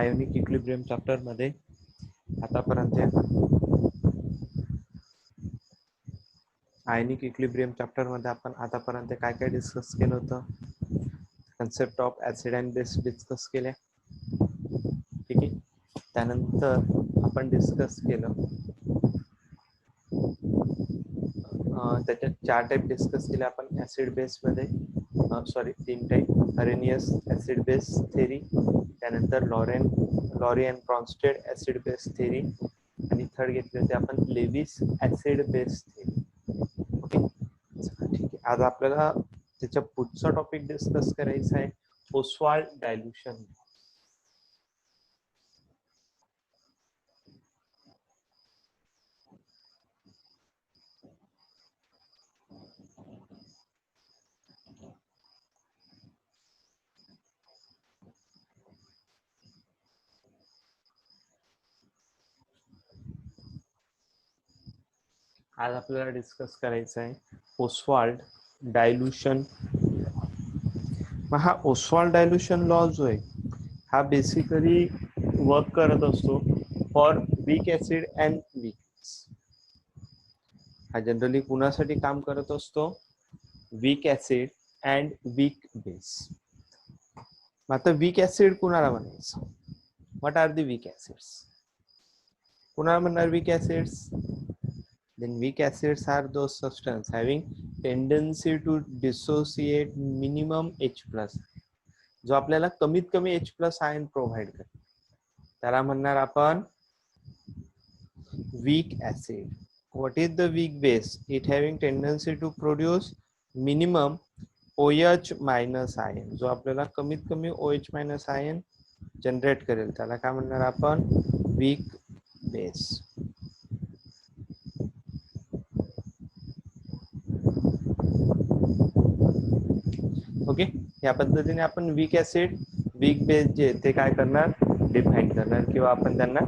Ionic equilibrium chapter मध्ये आतापर्यंत ionic equilibrium chapter मध्ये आपण आतापर्यंत काय काय डिस्कस केलं होतं. Concept of acid and base discuss केल्या. ठीक आहे. त्यानंतर आपण डिस्कस केलं त्याच्यात 4 टाइप डिस्कस केले आपण ऍसिड बेस मध्ये. Sorry 3 type. Arrhenius acid base theory, त्यानंतर Lowry and Bronsted acid base theory आणि थर्ड घेतले होते आपण Lewis acid base theory. Okay, ठीक आहे. आज आपल्याला त्याच्या पुढचा टॉपिक डिस्कस करायचा आहे ओस्वाल्ड डायल्यूशन. आज आपल्याला डिस्कस करायचं आहे ओस्वाल्ड डायल्यूशन. मग हा ओस्वाल्ड डायल्यूशन लॉ जो आहे हा बेसिकली वर्क करत असतो for weak acid and weak base. हा जनरली कुणासाठी काम करत असतो? Weak acid and weak base. मग आता वीक ऍसिड कुणाला म्हणायचं? What are the weak acids? कुणाला म्हणणार weak acids? Then weak acids are those substances having tendency to dissociate minimum H+, जो आपल्याला कमीत कमी H+ आयन प्रोव्हाइड करतो त्याला म्हणणार आपण weak acid. What is the weak base? It having tendency to produce minimum OH- ion, जो आपल्याला कमीत कमी OH- आयन जनरेट करेल त्याला काय म्हणणार आपण? weak base. ओके, या पद्धतीने आपण वीक ऍसिड वीक बेस जे ते काय करणार? डिफाइन करणार किंवा आपण त्यांना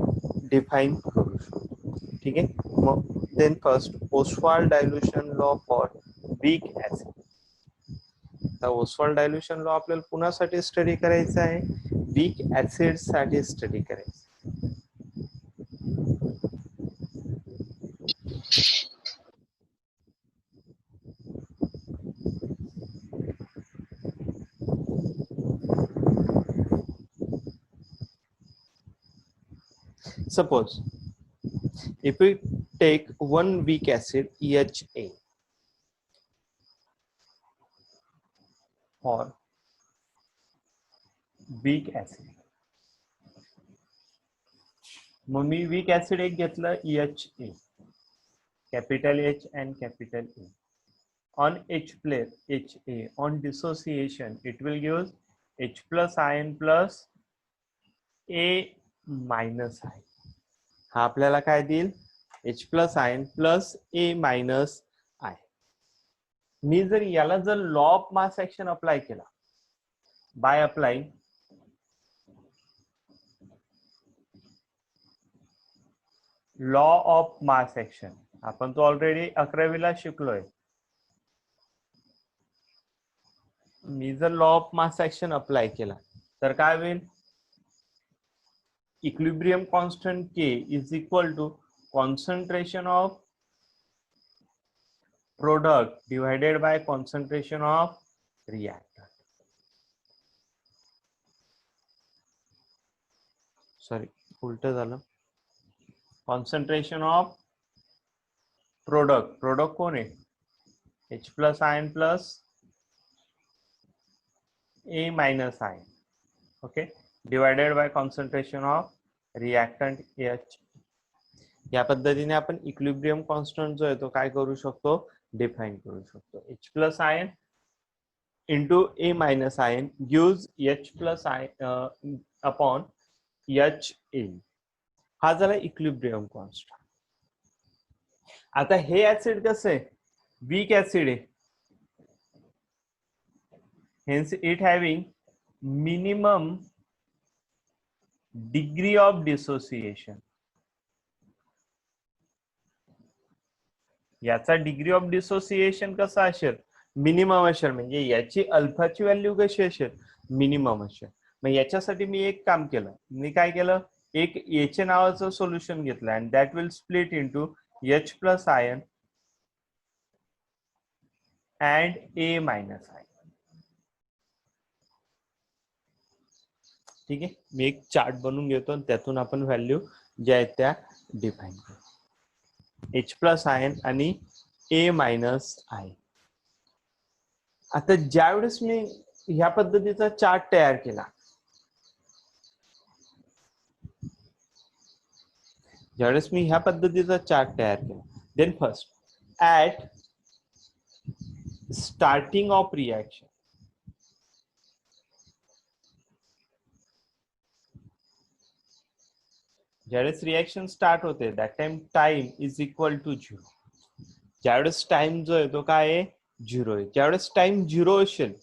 डिफाइन करू शकतो. ठीक आहे. मग then first Ostwald dilution law for weak acid. तर ओस्वाल्ड डायल्यूशन लॉ आपल्याला पुन्हासाठी स्टडी करायचा आहे, वीक ऍसिड साठी स्टडी करायचं. Suppose if we take one weak acid EHA or weak acid, मग मी weak acid एक घेतलं EHA, capital H and capital A. On H plate HA, on dissociation it will give H+ ion plus A- ion. हा आपल्याला काय देईल? H+ ion plus A- ion. मी जर याला जर law of mass action apply केला by applying law of mass action, आपण तो ऑलरेडी 11वीला शिकलोय. मी जर law of mass action apply केला तर काय होईल? Equilibrium constant K is equal to concentration of product divided by concentration of reactant. Sorry, उलट झालं. कॉन्सन्ट्रेशन ऑफ प्रोडक्ट, प्रोडक्ट कोण आहे? H+ ion plus A- ion. Okay, divided by concentration of reactant H. या पद्धतीने आपण equilibrium constant जो आहे तो काय करू शकतो? डिफाइन करू शकतो. H+ ion into A- ion gives H+ ion upon HA. हा झाला इक्विलिब्रियम कॉन्स्टंट. आता हे ऍसिड कसं आहे? वीक ऍसिड आहे. Hence it having minimum degree of dissociation. याचा डिग्री ऑफ डिसोसिएशन कसा असेल? मिनिमम असेल. म्हणजे याची अल्फाची व्हॅल्यू कशी असेल? मिनिमम असेल. मग याच्यासाठी मी एक काम केलं, मी काय केलं, एक एच नावाचं सोल्युशन घेतलं and that will split into H plus ion and A minus ion. ठीक आहे, मी एक चार्ट बनवून घेतो आणि त्यातून आपण व्हॅल्यू ज्या आहेत त्या डिफाईन करू. एच प्लस आयन आणि ए मायनस आयन. आता ज्यावेळेस मी ह्या पद्धतीचा चार्ट तयार केला, ज्यावेळेस मी ह्या पद्धतीचा चार्ट तयार केला, then first at starting of reaction, ज्यावेळेस रिएक्शन स्टार्ट होते that time time is equal to 0. ज्यावेळेस टाइम जो आहे तो काय आहे, 0 आहे. ज्यावेळेस टाइम 0 असेल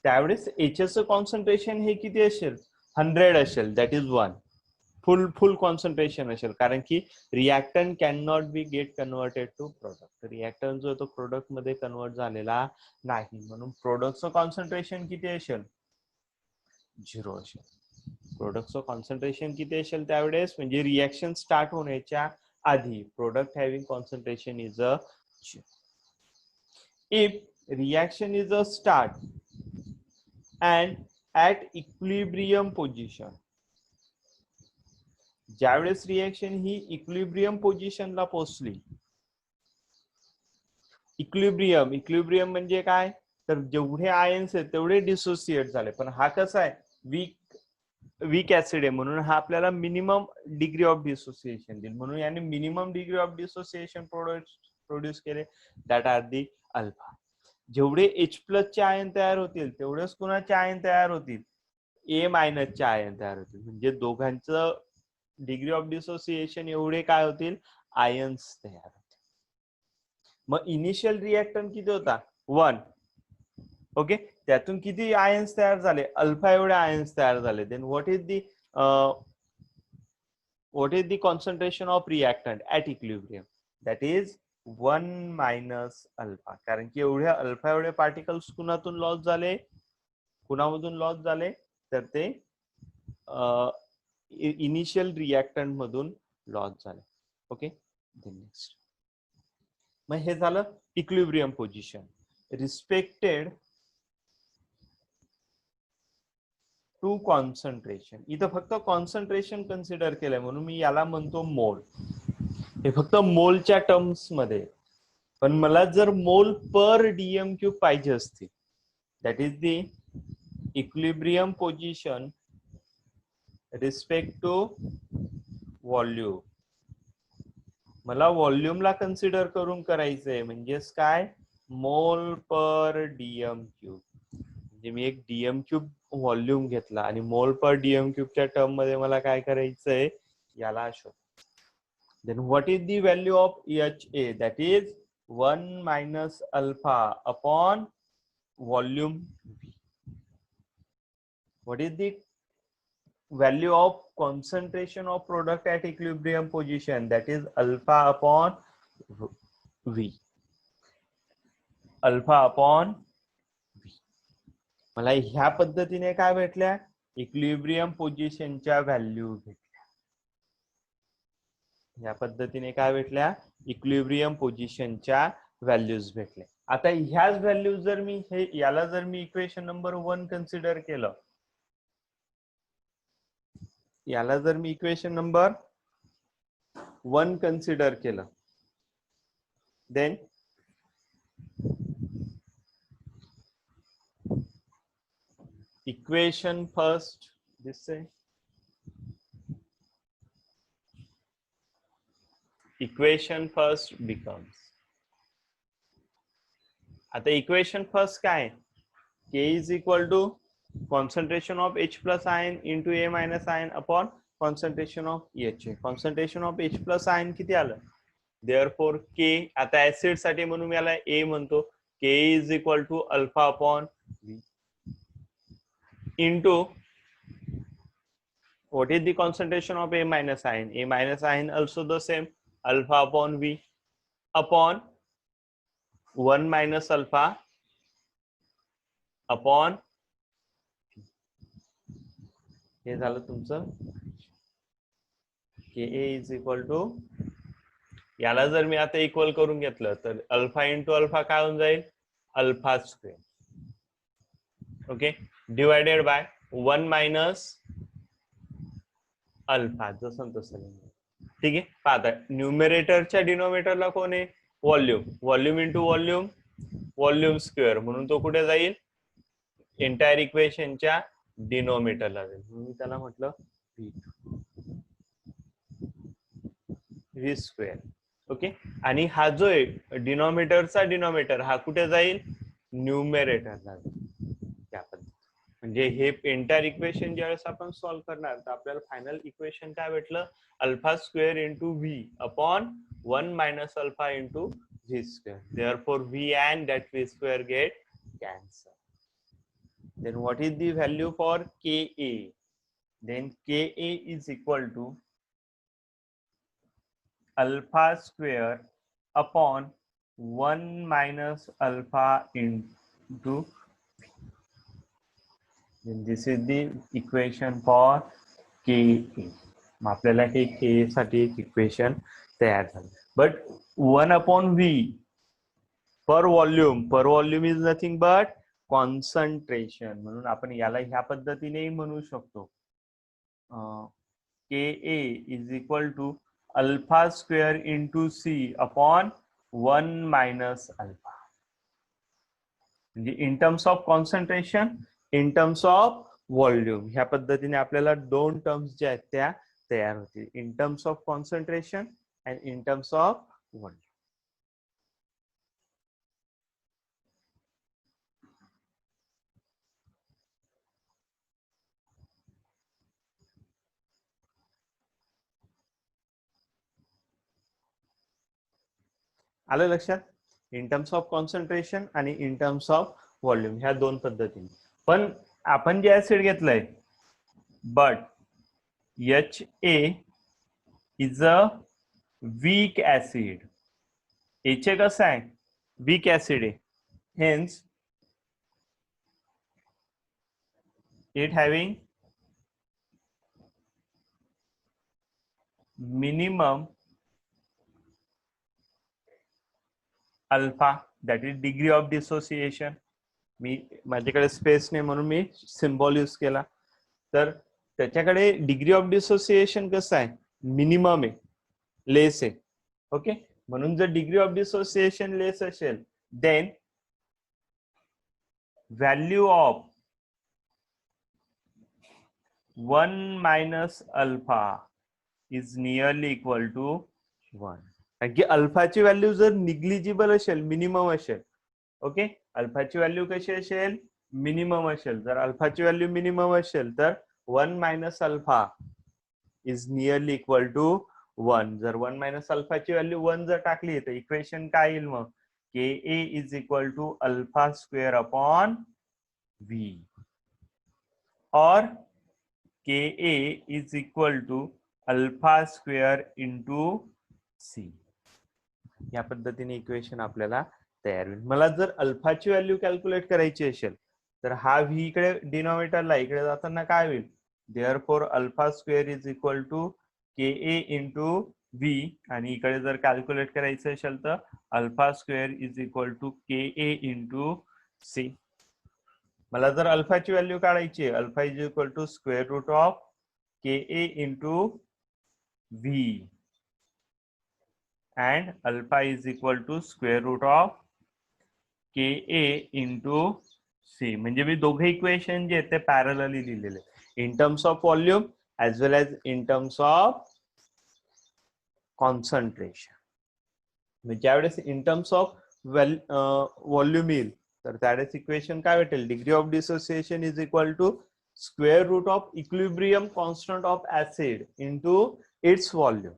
त्यावेळेस एचचं कॉन्सन्ट्रेशन हे किती असेल, 100 असेल, दॅट इज 1. फुल कॉन्सन्ट्रेशन असेल, कारण की reactant can not be get converted to product. Reactant जो आहे तो प्रोडक्ट मध्ये कन्वर्ट झालेला नाही, म्हणून प्रोडक्टचं कॉन्सन्ट्रेशन किती असेल, 0 असेल. प्रोडक्टचं कॉन्सन्ट्रेशन किती असेल त्यावेळेस, म्हणजे रिएक्शन स्टार्ट होण्याच्या आधी product having concentration is a 0. If reaction is a start and at equilibrium position, ज्यावेळेस रिएक्शन ही इक्विलिब्रियम पोझिशनला पोहोचली, इक्विलिब्रियम म्हणजे काय, तर जेवढे आयन्स आहेत तेवढे डिसोसिएट झाले. पण हा कसा आहे, वीक ऍसिड आहे, म्हणून हा आपल्याला मिनिमम डिग्री ऑफ डिसोसिएशन देईल. म्हणून याने minimum degree of dissociation produce केले, दॅट आर दी अल्फा. जेवढे H प्लस चे आयन तयार होतील तेवढेच कुणाचे आयन तयार होतील, ए मायनस चे आयन तयार होतील. म्हणजे दोघांचं डिग्री ऑफ डिसोसिएशन एवढे काय होतील, आयन्स तयार होतील. मग इनिशियल रिएक्टंट किती होता, 1. ओके, त्यातून किती आयन्स तयार झाले, अल्फा एवढे आयन्स तयार झाले. Then what is the concentration of reactant at equilibrium, that is 1 minus alpha. कारण की एवढ्या अल्फा एवढे पार्टिकल्स कुणातून लॉस झाले, कुणामधून लॉस झाले, तर ते इनिशियल रिएक्टंट मधून लॉस झाले. Okay, next. मग हे झालं equilibrium position. Respected to concentration, इथं फक्त कॉन्सन्ट्रेशन कन्सिडर केलंय म्हणून मी याला म्हणतो मोल. हे फक्त मोलच्या टर्म्स मध्ये. पण मला जर मोल पर डीएम क्यूब पाहिजे असतील, that is the equilibrium position respect to volume. मला व्हॉल्यूमला कन्सिडर करून करायचंय, म्हणजेच काय, मोल पर डीएम क्यूब. म्हणजे मी एक डीएम क्यूब व्हॉल्यूम घेतला आणि मोल पर डीएम क्यूबच्या टर्म मध्ये मला काय करायचंय, याला शोध. Then what is the value of HA, that is 1 minus alpha upon volume V. What is the value of concentration of product at equilibrium position, that is alpha upon V. Alpha upon V. मला ह्या पद्धतीने काय भेटल्या, equilibrium पोझिशनच्या value भेटल्या. या पद्धतीने काय भेटल्या, इक्विलिब्रियम पोझिशनच्या व्हॅल्यूज भेटल्या. आता ह्याच व्हॅल्यूज जर मी याला जर मी इक्वेशन नंबर 1 कन्सिडर केलं, याला जर मी इक्वेशन नंबर 1 कन्सिडर केलं, देन इक्वेशन फर्स्ट दिसते, इक्वेशन फर्स्ट बिकम्स. आता इक्वेशन फर्स्ट काय, K is equal to concentration of H plus ion into A minus ion upon concentration of HA. concentration of H plus ion किती आलं, therefore K, आता acid साठी म्हणून याला A म्हणतो, K is equal to alpha upon V into what is the concentration of A minus ion, A minus ion also the same, alpha upon V upon 1 minus alpha upon हे झालं तुमचं के A is equal to, याला जर मी आता equal करून घेतलं तर alpha into alpha काय होऊन जाईल, alpha square. Okay, divided by 1 minus alpha, जसं तसं. ठीक आहे, पाहता न्यूमरेटरच्या डिनोमिनेटरला कोण आहे, volume. Volume into volume, volume square, म्हणून तो कुठे जाईल, एंटायर इक्वेशनच्या डिनोमिनेटरला जाईल. म्हणून त्याला म्हटलं व्ही स्क्वेअर. ओके, आणि हा जो आहे डिनोमिनेटरचा डिनोमिनेटर हा कुठे जाईल, न्यूमरेटरला जाईल. त्या पद्धतीने म्हणजे हे एंटायर इक्वेशन ज्यावेळेस आपण सॉल्व्ह करणार तर आपल्याला फायनल इक्वेशन काय भेटलं, alpha square into V upon 1 minus alpha into V square. Therefore V and that V square get cancel. Then what is the value for Ka? Then Ka is equal to alpha square upon 1 minus alpha into. Then this is the equation for Ka. मग आपल्याला हे Ka साठी equation तयार झालं. But 1 upon V per volume is nothing but concentration. म्हणून आपण याला ह्या पद्धतीने म्हणू शकतो, K A is equal to alpha square into C upon 1 minus alpha. म्हणजे in terms of concentration, in terms of volume, ह्या पद्धतीने आपल्याला दोन टर्म्स ज्या आहेत त्या तयार होतील, in terms of concentration and in terms of volume. आलं लक्षात, इन टर्म्स ऑफ कॉन्सन्ट्रेशन आणि इन टर्म्स ऑफ व्हॉल्यूम ह्या दोन पद्धतीने. पण आपण जे ऍसिड घेतलंय, but HA is a weak acid. HA कसं आहे, वीक ऍसिड आहे. Hence it having minimum alpha, that is degree of dissociation. मी माझ्याकडे स्पेस नाही म्हणून मी सिम्बॉल यूज केला. तर त्याच्याकडे डिग्री ऑफ डिसोसिएशन कसं आहे, मिनिमम आहे, लेस आहे. ओके, म्हणून जर डिग्री ऑफ डिसोसिएशन लेस असेल then value of 1 minus alpha is nearly equal to 1. कारण की अल्फाची व्हॅल्यू जर निग्लिजिबल असेल, मिनिमम असेल. ओके, अल्फाची व्हॅल्यू कशी असेल, मिनिमम असेल. जर अल्फाची व्हॅल्यू मिनिमम असेल तर 1 minus alpha is nearly equal to 1. जर 1 मायनस अल्फाची व्हॅल्यू 1 जर टाकली तर इक्वेशन काय येईल, मग K A is equal to alpha square upon V, और K A is equal to alpha square into C. या पद्धतीने इक्वेशन आपल्याला तयार होईल. मला जर अल्फाची व्हॅल्यू कॅल्क्युलेट करायची असेल तर हा व्ही इकडे डिनोमिनेटरला, इकडे जाताना काय होईल, therefore alpha square is equal to K A into V, आणि इकडे जर कॅल्क्युलेट करायचं असेल तर alpha square is equal to K A into C. मला जर अल्फाची व्हॅल्यू काढायची आहे, alpha is equal to square root of K A into V and alpha is equal to square root of Ka into C. म्हणजे मी दोघे equation जे आहेत ते पॅरलली लिहिलेले, in terms of volume as well as in terms of concentration. म्हणजे ज्यावेळेस in terms of volume येईल तर त्यावेळेस इक्वेशन काय भेटेल, degree of dissociation is equal to square root of equilibrium constant of acid into its volume.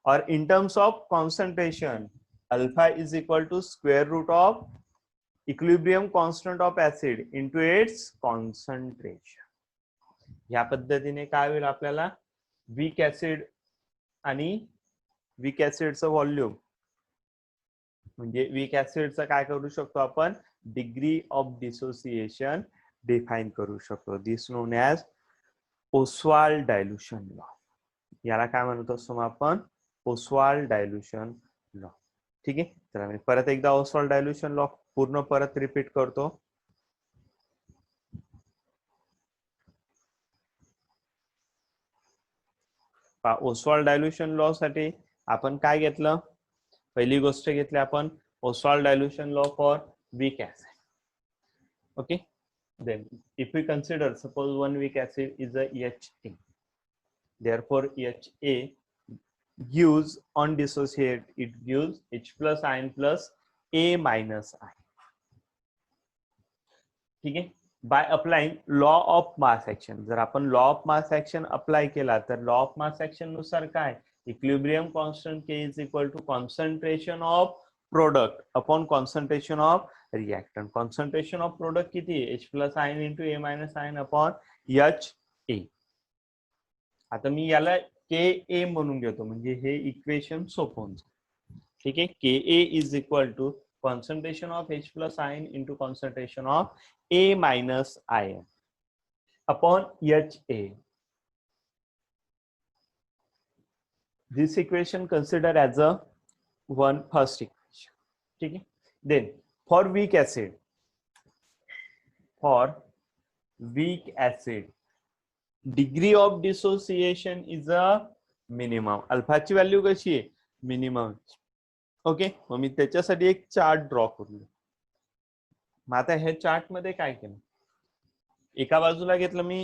और in terms of concentration, alpha is equal to square root of equilibrium constant of acid into its concentration. या पद्धतीने काय होईल, आपल्याला weak acid आणि weak ऍसिडचं volume, म्हणजे weak ऍसिडचं काय करू शकतो आपण, डिग्री ऑफ डिसोसिएशन डिफाइन करू शकतो. This known as Ostwald dilution law. याला काय म्हणत असतो मग आपण? Ostwald dilution law. ठीक आहे, तर मी परत एकदा ओस्वाल्ड डायल्युशन लॉ पूर्ण परत रिपीट करतो. ओस्वाल्ड डायल्युशन लॉ साठी आपण काय घेतलं? पहिली गोष्ट घेतली आपण Ostwald dilution law for weak acid. Okay, then if we consider, suppose one weak acid is a HA, therefore HA gives on dissociate, it gives H plus ion plus A minus I. ठीक आहे, by applying law of mass action. जर आपण law of mass action apply केला तर law of mass action नुसार काय? Equilibrium constant K is equal to concentration of product upon concentration of reactant. Concentration of product किती आहे? H plus ion into A minus ion upon HA. आता मी याला KA म्हणून घेतो म्हणजे हे इक्वेशन सोपं होऊन जाईल. ठीक आहे, KA is equal to concentration of H plus ion into concentration of A minus ion upon HA. This equation consider as a one first equation. ठीक है, then for weak acid, degree of dissociation is a minimum. Alpha ची value कशी आहे? Minimum. Okay, मग मी त्याच्यासाठी एक chart draw करू. मग आता हे चार्ट मध्ये काय केलं? एका बाजूला घेतलं मी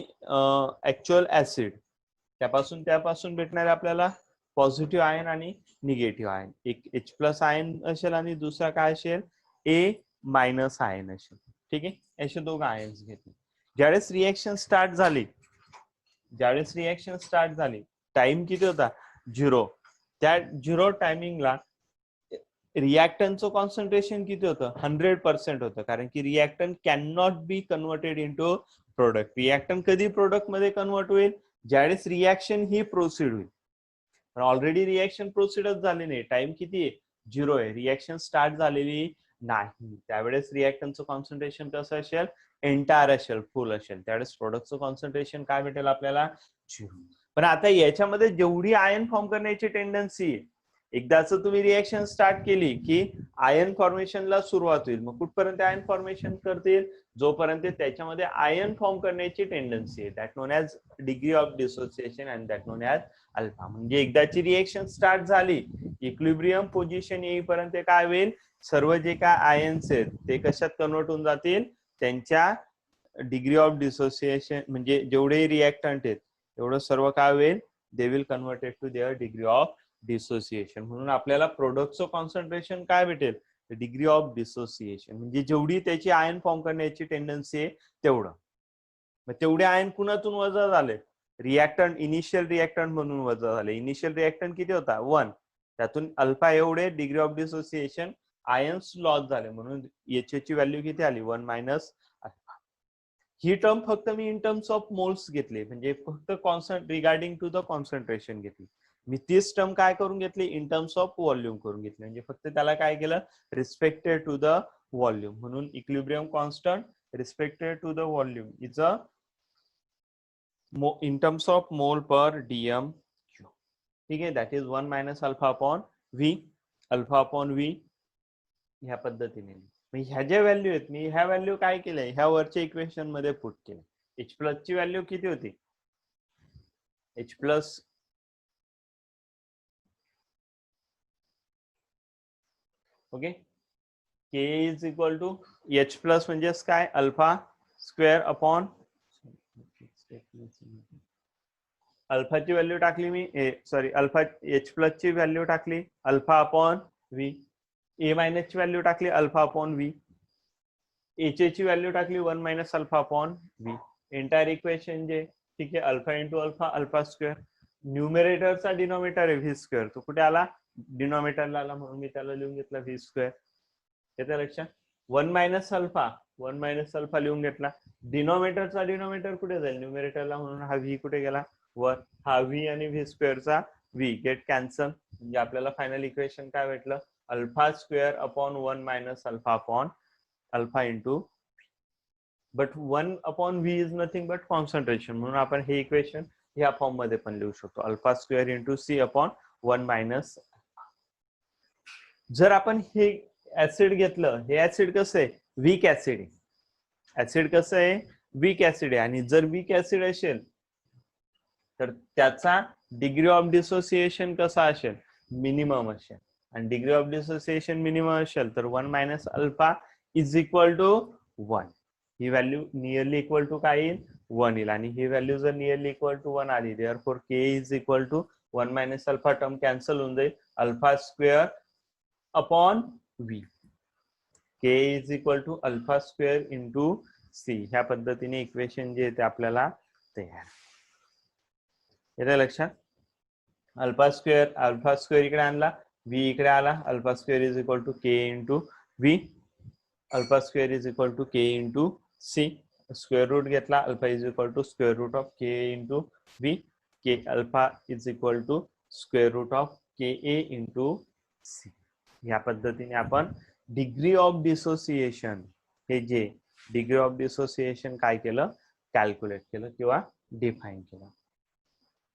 ऍक्च्युअल ऍसिड, त्यापासून भेटणारे आपल्याला पॉझिटिव्ह आयन आणि निगेटिव्ह आयन. एक H प्लस आयन असेल आणि दुसरा काय असेल? A मायनस आयन असेल. ठीक आहे, असे दोघं आयन्स घेतले. ज्यावेळेस रिएक्शन स्टार्ट झाली, टाइम किती होता? 0. त्या 0 टायमिंगला रिएक्टंटचं कॉन्सन्ट्रेशन किती होतं? 100% होतं, कारण की reactant can not be converted into product. Reactant कधी प्रोडक्ट मध्ये कन्वर्ट होईल? ज्यावेळेस रिएक्शन ही प्रोसीड होईल. पण ऑलरेडी रिएक्शन प्रोसीडच झाली नाही. टाइम किती आहे? 0 आहे. रिएक्शन स्टार्ट झालेली नाही. त्यावेळेस रिएक्टंटचं कॉन्सन्ट्रेशन कसं असेल? एंटायर असेल, फुल असेल. त्यावेळेस प्रोडक्टचं कॉन्सन्ट्रेशन काय भेटेल आपल्याला? 0. पण आता याच्यामध्ये जेवढी आयन फॉर्म करण्याची टेंडन्सी आहे, एकदाच तुम्ही रिएक्शन स्टार्ट केली की आयन फॉर्मेशनला सुरुवात होईल. मग कुठपर्यंत आयन फॉर्मेशन करतील? जोपर्यंत त्याच्यामध्ये आयन फॉर्म करण्याची टेंडन्सी आहे. That known as degree of dissociation and that known as alpha. म्हणजे एकदाची रिएक्शन स्टार्ट झाली, इक्विलिब्रियम पोझिशन येईपर्यंत काय होईल? सर्व जे काय आयन्स आहेत ते कशात कन्वर्ट होऊन जातील? त्यांच्या डिग्री ऑफ डिसोसिएशन म्हणजे जेवढे रिएक्टंट आहेत तेवढं सर्व काय होईल? They will converted to their degree of dissociation. म्हणून आपल्याला प्रोडक्टचं कॉन्सन्ट्रेशन काय भेटेल? Degree of dissociation. म्हणजे जेवढी त्याची आयन फॉर्म करण्याची टेंडन्सी आहे तेवढं. मग तेवढे आयन कुणातून वजा झाले? रिएक्टंट, इनिशियल रिएक्टंट म्हणून वजा झाले. इनिशियल रिएक्टंट किती होता? 1. त्यातून अल्फा एवढे degree of dissociation ions loss झाले, म्हणून एच ची व्हॅल्यू किती आली? 1 मायनस अल्फा. ही टर्म फक्त मी इन टर्म्स ऑफ मोल्स घेतली, म्हणजे फक्त रिगार्डिंग टू द कॉन्सन्ट्रेशन घेतली. मी तीच टर्म काय करून घेतली? इन टर्म्स ऑफ व्हॉल्यूम करून घेतली. म्हणजे फक्त त्याला काय केलं? Respected to the volume. म्हणून equilibrium constant respected to the volume is a in terms of mole per DM cube. ठीक आहे, that is 1 minus alpha upon V. Alpha upon V ह्या पद्धतीने. ह्या ज्या व्हॅल्यू आहेत मी ह्या व्हॅल्यू काय केल्या? ह्या वरच्या इक्वेशन मध्ये पुट केल्या. H प्लस ची व्हॅल्यू किती होती? H plus okay, K is equal to H plus म्हणजेच काय? अल्फा स्क्वेअर अपॉन अल्फाची व्हॅल्यू टाकली मी, सॉरी अल्फा H प्लस ची व्हॅल्यू टाकली alpha upon V. A minus ची व्हॅल्यू टाकली अल्फा अपॉन व्ही. H ची व्हॅल्यू टाकली 1 minus alpha upon V. Entire equation जे, ठीक आहे, alpha into alpha, alpha square. न्यूमरेटरचा डिनोमिनेटर आहे व्ही स्क्वेअर, तो कुठे आला? डिनोमिनेटरला आला, म्हणून मी त्याला लिहून घेतला व्ही स्क्वेअर. येतं लक्षात? 1 मायनस अल्फा लिहून घेतला. डिनोमिनेटरचा डिनोमिनेटर कुठे जाईल? न्यूमरेटरला, म्हणून हा व्ही कुठे गेला? वर. हा व्ही आणि व्ही स्क्वेअरचा व्ही गेट कॅन्सल. म्हणजे आपल्याला फायनल इक्वेशन काय भेटलं? Alpha square upon 1 minus alpha upon alpha into. But 1/v is nothing but concentration, म्हणून आपण हे इक्वेशन ह्या फॉर्म मध्ये पण लिहू शकतो, alpha square into C upon 1 minus. जर आपण हे ऍसिड घेतलं, हे ऍसिड कसं आहे, वीक ऍसिड आहे. ऍसिड कसं आहे, वीक ऍसिड आहे. आणि जर वीक ऍसिड असेल तर त्याचा डिग्री ऑफ डिसोसिएशन कसा असेल, मिनिमम असेल. आणि डिग्री ऑफ डिसोसिएशन मिनिमम असेल तर 1 minus alpha is equal to 1. ही व्हॅल्यू नियरली इक्वल टू काय येईल, 1 येईल. आणि ही व्हॅल्यू जर नियरली इक्वल टू 1 आली, therefore K is equal to 1 minus alpha term cancel होऊन जाईल, alpha square upon v. K is equal to alpha square into C. ह्या पद्धतीने इक्वेशन जे ते आपल्याला तयार येते लक्षात. अल्फा स्क्वेअर इकडे आणला, v इकडे आला, alpha square is equal to K into v. Alpha square is equal to K into C. Square root घेतला, alpha is equal to square root of K into v. K alpha is equal to square root of K A into C. या पद्धतीने आपण degree of dissociation, हे जे degree of dissociation काय केलं, calculate केलं किंवा डिफाईन केलं.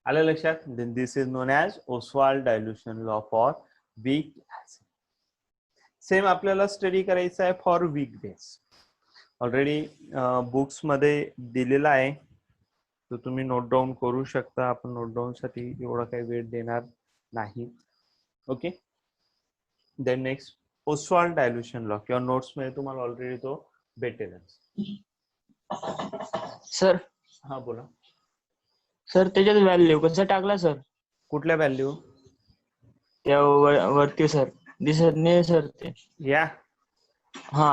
आलं लक्षात. Then this is known as Ostwald dilution law for weak acid. Same आपल्याला स्टडी करायचा आहे for weak base. Already books मध्ये दिलेला आहे, तर तुम्ही नोट डाऊन करू शकता. आपण नोट डाऊन साठी एवढा काही वेळ देणार नाही. Okay. Then next Ostwald dilution law, किंवा नोट्स मध्ये तुम्हाला ऑलरेडी तो भेटेलच. सर हा बोला सर, त्याच्यात व्हॅल्यू कसं टाकला सर? कुठल्या व्हॅल्यू? त्या वरती सर दिसत नाही सर ते. या हा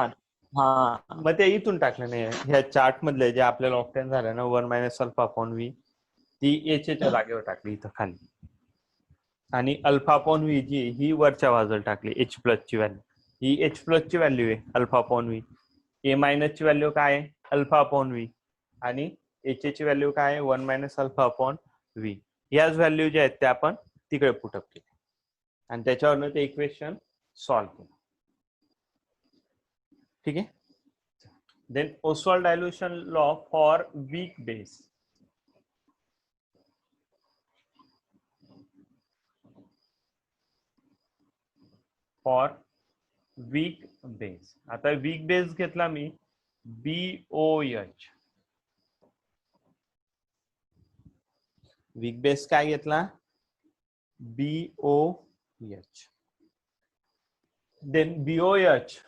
हा मग ते इथून टाकलं नाही, ह्या चार्ट मधले जे आपल्याला ऑप्टेन झालं ना 1 मायनस अल्फा अपॉन व्ही, ती एचच्या जागेवर टाकली इथं खाली. आणि अल्फा अपॉन व्ही जी ही वरच्या बाजूला टाकली, एच प्लस ची व्हॅल्यू. ही एच प्लस ची व्हॅल्यू आहे अल्फा अपॉन व्ही. ए मायनस ची व्हॅल्यू काय आहे, अल्फा अपॉन व्ही. आणि एच ची व्हॅल्यू काय आहे, 1 मायनस अल्फा अपॉन व्ही. याच व्हॅल्यू ज्या आहेत त्या आपण तिकडे पुटअप केल्या आणि त्याच्यावरनं ते इक्वेशन सॉल्व्ह केलं. ठीक आहे. Then Oswald dilution law for weak base. For weak base. आता weak base घेतला मी BOH. weak base काय घेतला, BOH. Then BOH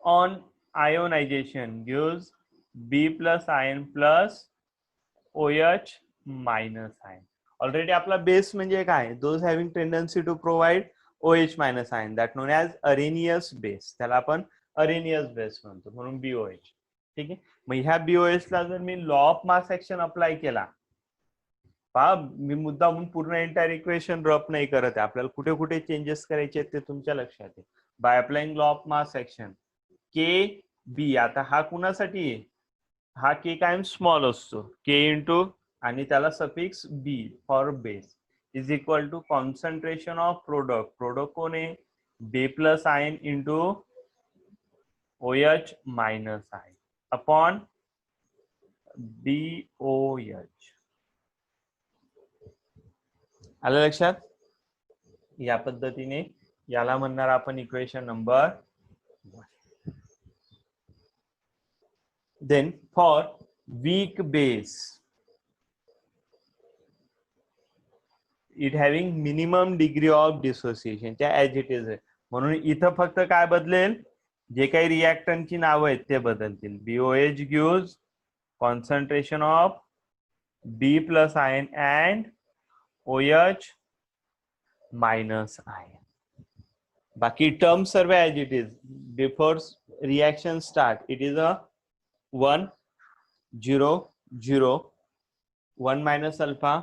on ionization gives B plus ion plus OH minus ion. Already आपला base म्हणजे काय, those having tendency to provide OH minus ion, that known as Arrhenius base. त्याला आपण Arrhenius base म्हणतो, म्हणून BOH. ठीक आहे. मग ह्या BOH ला जर मी law of mass action apply केला, पहा मी मुद्दामून पूर्ण एंटायर इक्वेशन रफ नाही करत आहे, आपल्याला कुठे कुठे चेंजेस करायचे ते तुमच्या लक्षात आहे. By applying law of mass action K B, आता हा कुणासाठी आहे, हा के कायम स्मॉल असतो, के इंटू आणि त्याला suffix B for base is equal to concentration of product. Product कोण आहे, B plus ion into OH minus ion upon BOH. आलं लक्षात. या पद्धतीने याला म्हणणार आपण equation number 1. Then for weak base, it having minimum degree of dissociation च्या ऍज इट इज आहे, म्हणून इथं फक्त काय बदलेल, जे काही रिएक्टंटची नावं आहेत ते बदलतील. BOH gives concentration of B plus ion and OH minus ion. बाकी टर्म सर्व as it is. Before reaction start it is a 1 0 0 1 minus alpha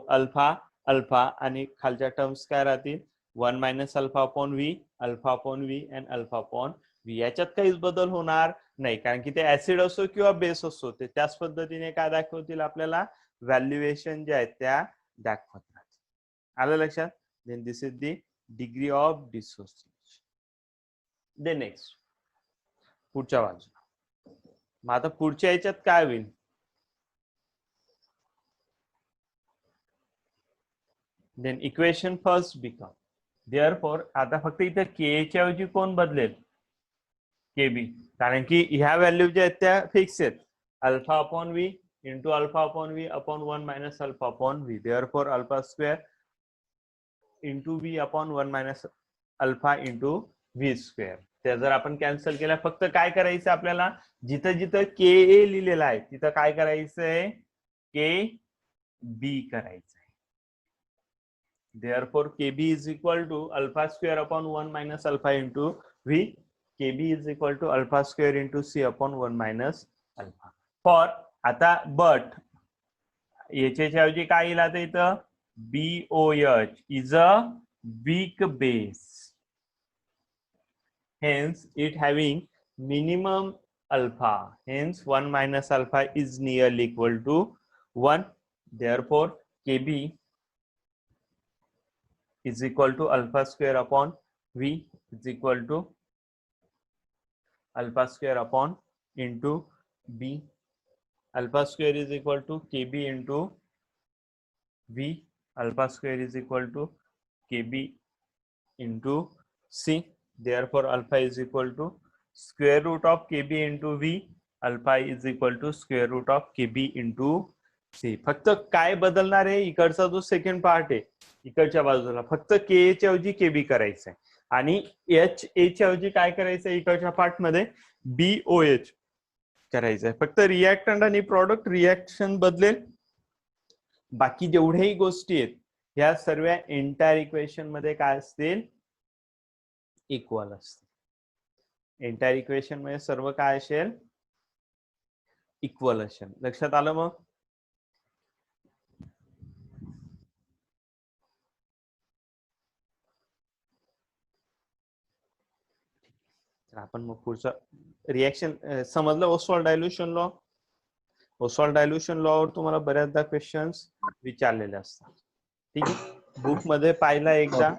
alpha alpha, आणि खालच्या टर्म्स काय राहतील, 1 minus alpha upon V, alpha upon V and alpha upon V. याच्यात काहीच बदल होणार नाही, कारण की ते ऍसिड असो किंवा बेस असो ते त्याच पद्धतीने काय दाखवतील, आपल्याला व्हॅल्युएशन ज्या आहेत त्या दाखवत राहतील. आलं लक्षात. Then this is the degree of dissociation. दे नेक्स्ट पुढच्या बाजूला. मग आता पुढच्या याच्यात काय होईल, then equation first become therefore, आता फक्त इथे के च्या ऐवजी कोण बदलेल, के बी, कारण की ह्या व्हॅल्यू ज्या आहेत त्या फिक्स आहेत, alpha upon V into alpha upon V upon 1 minus alpha upon V, therefore alpha square into V upon 1 minus alpha into V square. त्या जर आपण कॅन्सल केल्या, फक्त काय करायचं आपल्याला, जिथं जिथं के ए लिहिलेलं आहे तिथं काय करायचंय, के बी करायचंय. Therefore, KB is equal to alpha square upon 1 minus alpha into V. KB is equal to alpha square into C upon 1 minus alpha. For आता but याच्या ऐवजी काय येईल आता इथं, BOH is a weak base. Hence, it having minimum alpha. Hence, 1 minus alpha is nearly equal to 1. Therefore, KB is equal to alpha square upon V is equal to alpha square upon into B. Alpha square is equal to KB into V. Alpha square is equal to KB into C. Therefore, alpha is equal to square root of KB into V. Alpha is equal to square root of KB into C. फक्त काय बदलणार आहे, इकडचा जो second part आहे इकडच्या बाजूला फक्त के च्या ऐवजी केबी करायचंय आणि एच ए च्या ऐवजी काय करायचंय, इकडच्या पार्ट मध्ये BOH करायचंय. फक्त रिएक्टंट आणि प्रॉडक्ट रिएक्शन बदलेल, बाकी जेवढ्याही गोष्टी आहेत ह्या सर्व एंटायर इक्वेशन मध्ये काय असतील, इक्वल असतील. एंटायर इक्वेशन मध्ये सर्व काय असेल, इक्वल असेल. लक्षात आलं मग. आपण मग पुढचं रिएक्शन समजलं. Oswald dilution law, Oswald dilution lower तुम्हाला बऱ्याचदा क्वेश्चन्स विचारलेले असतात. ठीक आहे, बुक मध्ये पाहिला एकदा,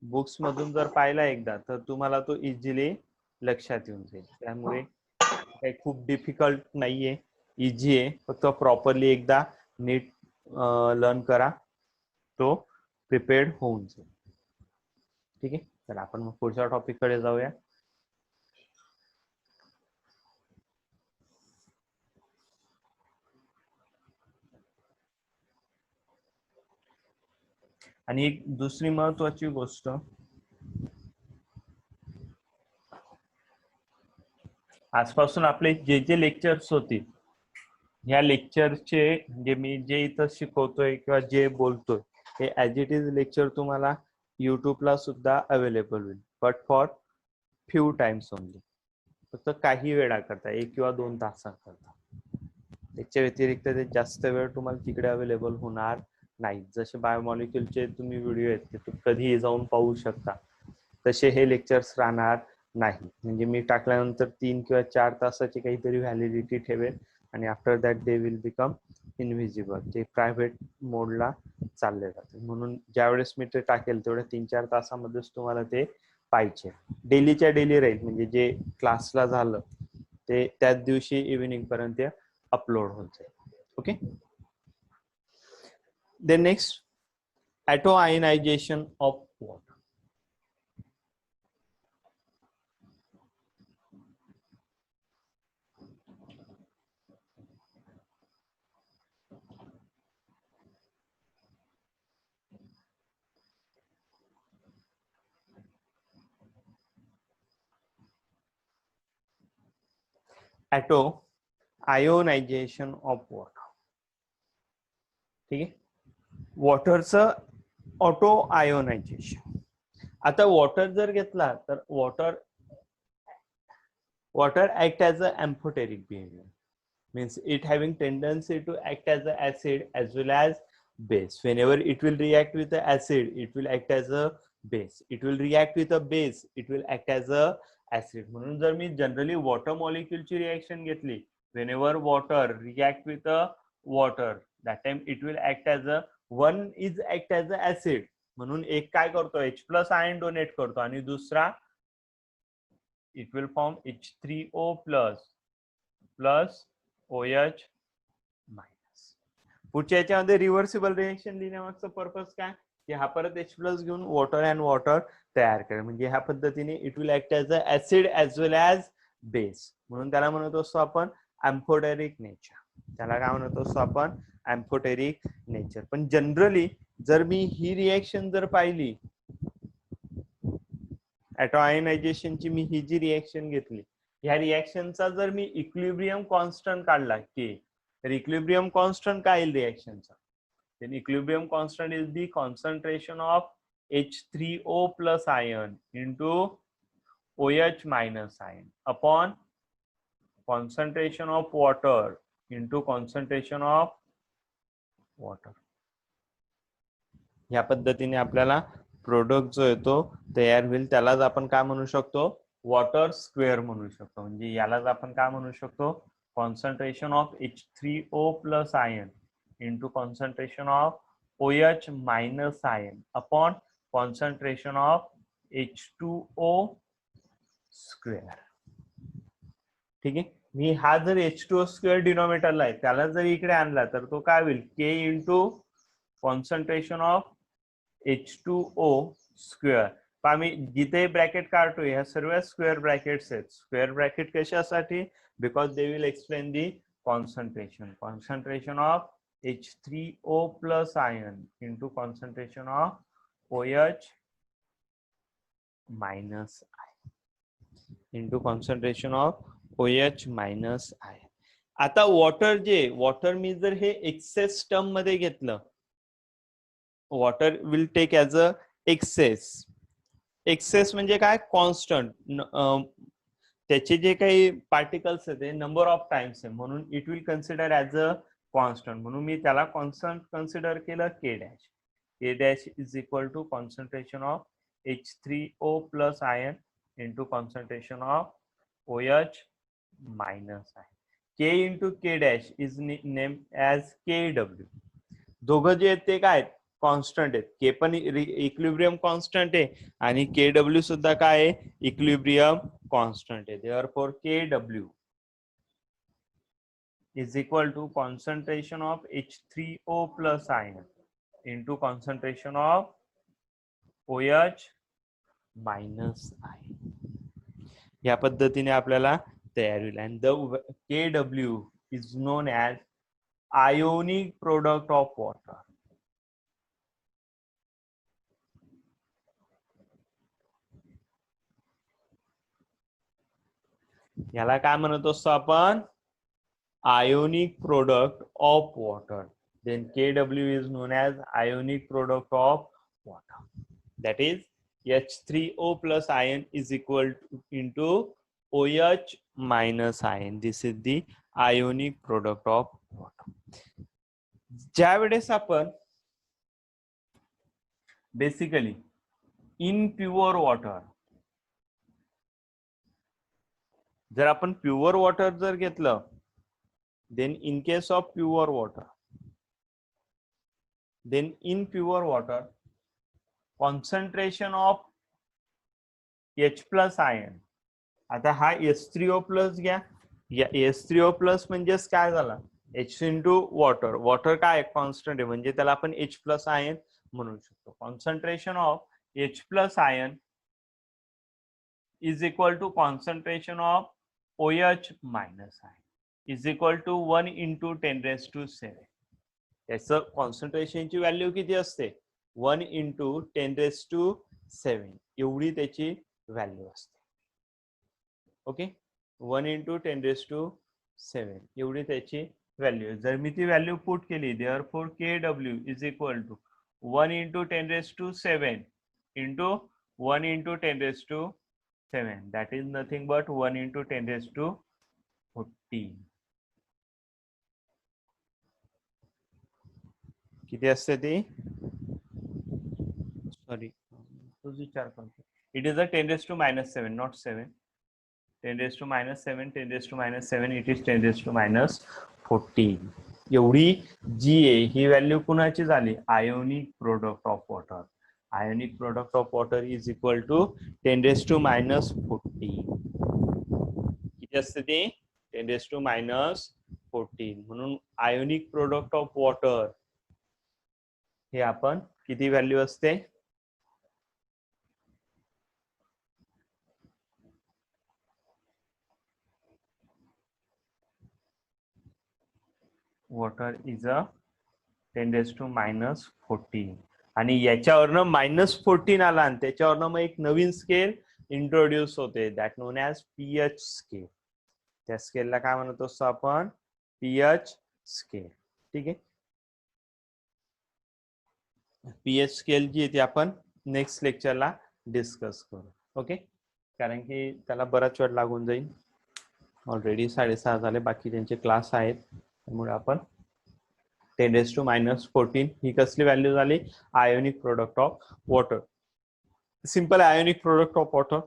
बुक्स मधून जर पाहिला एकदा तर तुम्हाला तो इझिली लक्षात येऊन जाईल. त्यामुळे काही खूप डिफिकल्ट नाहीये, इझी आहे. फक्त प्रॉपरली एकदा नीट लर्न करा, तो प्रिपेअर्ड होऊन जाईल. ठीक आहे, तर आपण मग पुढच्या टॉपिक कडे जाऊया. आणि एक दुसरी महत्वाची गोष्ट, आजपासून आपले जे जे लेक्चर्स होतील, ह्या लेक्चरचे म्हणजे मी जे इथं शिकवतोय किंवा जे बोलतोय हे ऍज इट इज लेक्चर तुम्हाला युट्यूबला सुद्धा अवेलेबल होईल, but for few times only. फक्त काही वेळा करता, 1 किंवा 2 तासाकरता. त्याच्या व्यतिरिक्त ते जास्त वेळ तुम्हाला तिकडे अवेलेबल होणार नाही. जसे बायोमॉलिक्युलचे तुम्ही व्हिडिओ आहेत ते तुम्ही कधीही जाऊन पाहू शकता, तसे हे लेक्चर्स राहणार नाही. म्हणजे मी टाकल्यानंतर 3 किंवा 4 तासाची काहीतरी व्हॅलिडिटी ठेवेल आणि after that they will become invisible. ते प्रायव्हेट मोडला चालले जाते. म्हणून ज्यावेळेस मी ते टाकेल तेवढ्या 3-4 तासामध्येच तुम्हाला ते पाहिजे. डेलीच्या डेली राहील, म्हणजे जे क्लासला झालं ते त्याच दिवशी इव्हिनिंग पर्यंत अपलोड होत जाईल. Okay. Then next, auto ionization of water. Auto ionization of water. ठीक आहे, वॉटरचं ऑटो आयोनायझेशन. आता वॉटर जर घेतला तर water act as an amphoteric behavior, means it having tendency to act as an acid as well as base. Whenever it will react with the acid, it will act as a base. It will react with a base, it will act as a acid. म्हणून जर मी generally water मॉलिक्युलची reaction घेतली, whenever water react with a water, that time it will act as a one is act as a acid. म्हणून एक काय करतो, H+ ion donate करतो आणि दुसरा it will form H3O plus OH minus. पुढच्या याच्यामध्ये रिव्हर्सिबल रिएक्शन लिहिण्यामागचा पर्पज काय, की हा परत H प्लस घेऊन वॉटर अँड वॉटर तयार करेल. म्हणजे ह्या पद्धतीने it will act as a acid as well as base. म्हणून त्याला म्हणत असतो आपण अँफोटेरिक नेचर. त्याला काय म्हणत असतो आपण, अँफोटेरिक नेचर. पण जनरली जर मी ही रिएक्शन जर पाहिली, ॲटोआयनायझेशनची मी ही जी रिएक्शन घेतली, ह्या रिएक्शनचा जर मी इक्विलिब्रियम कॉन्स्टंट काढला के, तर इक्विलिब्रियम कॉन्स्टंट काय येईल रिएक्शनचा, then equilibrium constant is the concentration of H3O plus ion into OH minus ion upon concentration of water into concentration of water. या पद्धतीने आपल्याला प्रोडक्ट जो येतो तयार होईल, त्यालाच आपण काय म्हणू शकतो, वॉटर स्क्वेअर म्हणू शकतो. म्हणजे यालाच आपण काय म्हणू शकतो, concentration of H3O plus ion into concentration of OH minus ion upon concentration of H2O square. ठीक आहे. मी हा जर H2O स्क्वेअर डिनॉमिनेटरला आहे, त्याला जर इकडे आणला तर तो काय होईल, K into concentration of H2O square. आम्ही जिथे ब्रॅकेट काढतो ह्या सर्व स्क्वेअर ब्रॅकेट्स आहेत. स्क्वेअर ब्रॅकेट कशासाठी, because they will explain the concentration of H3O plus ion into concentration of OH minus ion into concentration of OH minus ion. आता water मी जर हे एक्सेस टर्म मध्ये घेतलं, water will take as a excess म्हणजे काय, constant. त्याचे जे काही पार्टिकल्स आहेत ते नंबर ऑफ टाइम्स आहे, म्हणून it will consider as a constant. म्हणून मी त्याला कॉन्स्टंट कन्सिडर केलं K dash. K dash is equal to concentration of H3O plus ion into concentration of OH minus ion. K into K dash is name as KW. दोघं जे आहेत ते काय constant आहेत. K पण इक्विलिब्रियम कॉन्स्टंट आहे आणि KW सुद्धा काय आहे, इक्विलिब्रियम कॉन्स्टंट आहे. Therefore KW is equal to concentration of H3O plus ion into concentration of OH minus ion. या पद्धतीने आपल्याला तयार होईल. and the KW is known as ionic product of water. याला काय म्हणत असतो आपण, ionic product of water. Then KW is known as ionic product of water. That is H3O plus ion is equal to into OH minus ion. This is the ionic product of water. ज्या वेळेस आपण basically in pure water, जर आपण pure water जर घेतलं, then in case of pure water, concentration of H plus ion, आता हा H3O plus घ्या, या H3O प्लस म्हणजेच काय झाला, H इंटू वॉटर. वॉटर काय कॉन्स्टंट आहे म्हणजे त्याला आपण H प्लस आयन म्हणू शकतो. Concentration of H plus ion is equal to concentration of OH minus ion is equal to 1 into 10⁻⁷. याचं कॉन्सन्ट्रेशनची व्हॅल्यू किती असते, 1 इंटू 10⁻⁷ एवढी त्याची व्हॅल्यू असते. ओके, 1 इंटू 10⁻⁷ एवढी त्याची व्हॅल्यू. जर मी ती व्हॅल्यू पुट केली, therefore KW is equal to 1 into 10⁻⁷ into 1 into 10⁻⁷. That is nothing but 1 into 10⁻⁴. किती असते ती, सॉरी तोच विचार करतो. It is a 10⁻⁻⁷, not 7. 10⁻⁷, 10⁻⁷, it is 10⁻⁴. एवढी जी आहे ही व्हॅल्यू कुणाची झाली, ionic product of water. Ionic product of water is equal to 10⁻⁴. किती असते ती 10⁻⁴ म्हणून आयोनिक प्रोडक्ट ऑफ वॉटर हे आपण किती व्हॅल्यू असते वॉटर इज अ 10⁻⁴ आणि याच्यावरनं -14 आला आणि त्याच्यावरनं मग एक नवीन स्केल इंट्रोड्यूस होते that known as pH scale. त्या स्केलला काय म्हणत असतो आपण पीएच स्केल. ठीक आहे. पीएच स्केल जी आहे ती आपण नेक्स्ट लेक्चरला डिस्कस करू. ओके, कारण की त्याला बराच वेळ लागून जाईल. ऑलरेडी 6:30 झाले, बाकी त्यांचे क्लास आहेत, त्यामुळे आपण 10⁻⁴ ही कसली व्हॅल्यू झाली ionic product of water. Simple ionic product of water.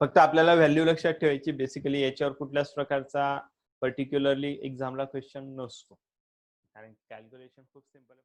फक्त आपल्याला व्हॅल्यू लक्षात ठेवायची. बेसिकली याच्यावर कुठल्याच प्रकारचा पर्टिक्युलरली एक्झामला क्वेश्चन नसतो, कारण कॅल्क्युलेशन खूप सिंपल आहे.